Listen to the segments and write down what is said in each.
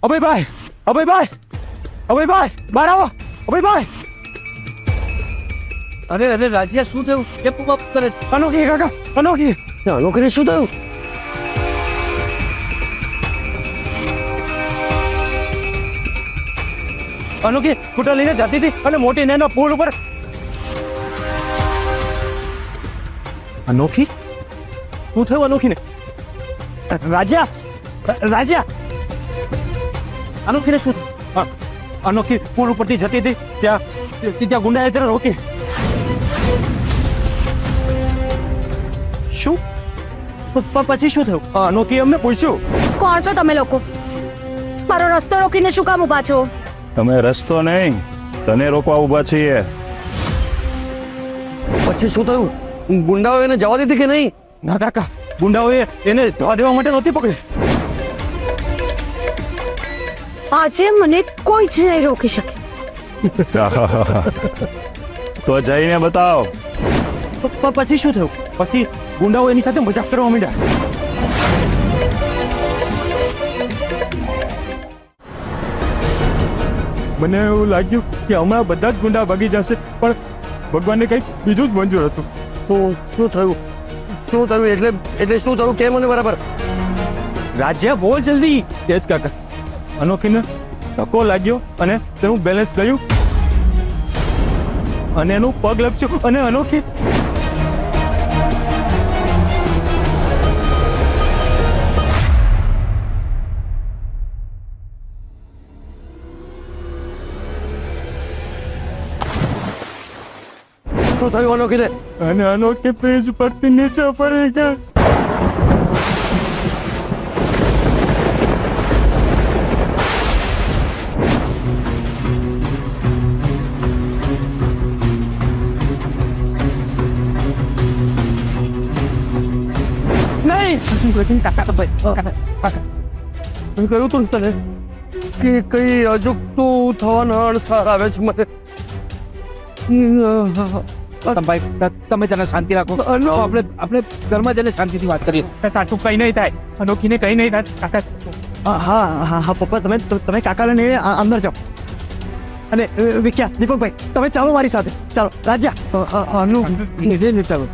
અભયભાઈ, અભયભાઈ, અભયભાઈ, બહાર આવો, અભયભાઈ. અરે અરે રાજ્યા શું થયું? એ પુબાપ કરે છે. અનોખી કાકા, અનોખી. અનોખીને શું થયું? અનોખી સ્કૂટર લઈને જતી હતી અને મોટી નેનો પુલ ઉપર. અનોખી? શું થયું અનોખીને? રાજા, રાજા, અનોખીને શું થયું? અનોખી પુલ ઉપરથી જતી હતી, ત્યાં ગુંડાએ તેને રોકી. શું? પછી શું થયું? અનોખી અમને પૂછ્યું. કોણ છો તમે લોકો? મારો રસ્તો રોકીને શું કામ ઉભા છો? તમે રસ્તો નહીં, તને રોકવા ઊભા છીએ. પછી શું થયું? ગુંડાઓ એને જવા દીધી કે નહીં? ના કાકા, ગુંડાઓએ એને જવા દેવા માટે નહોતી પકડી. આજે મને કોઈ જ નહીં રોકી શકે. તો જઈને બતાવ. પછી શું થયું? પછી ગુંડાઓ એની સાથે મજાક કરવા માંડ્યા. મને એવું લાગ્યું કે હમણાં બધા જ ગુંડા ભાગી જશે, પણ ભગવાનને કંઈક બીજું જ મંજૂર હતું. શું થયું? શું થયું એટલે શું થયું? કે મને બરાબર. રાજ્યા બોલ જલ્દી. તેજ કાકા, અનોખીને ધક્કો લાગ્યો અને તેનું બેલેન્સ ગયું અને એનું પગ લપસ્યું અને અનોખી શું થયું અનોખીને? અને અનોખી પેજ પરથી નીચે પડી ગયા. નહીં કહ્યું તું તને કે કઈ અજુગતું થવાના અણસાર આવે છે મને. તમે તને શાંતિ રાખો. આપણે ઘરમાં જઈને શાંતિથી વાત કરીએ. સાચું કઈ નહીં થાય, અનોખીને કઈ નહીં થાય કાકા. હા પપ્પા, તમે કાકાને લઈને અંદર જાઓ. અને વિક્યા, દીપકભાઈ, તમે ચાલો મારી સાથે. ચાલો રાજ્યા, ચાલો.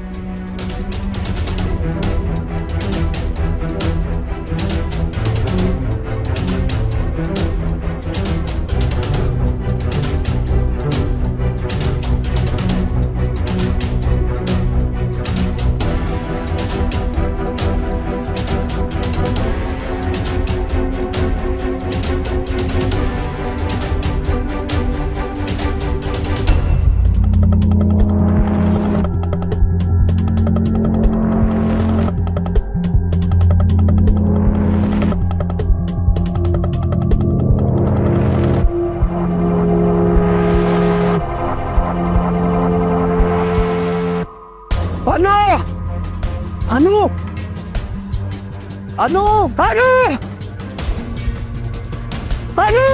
અનુ! અનુ!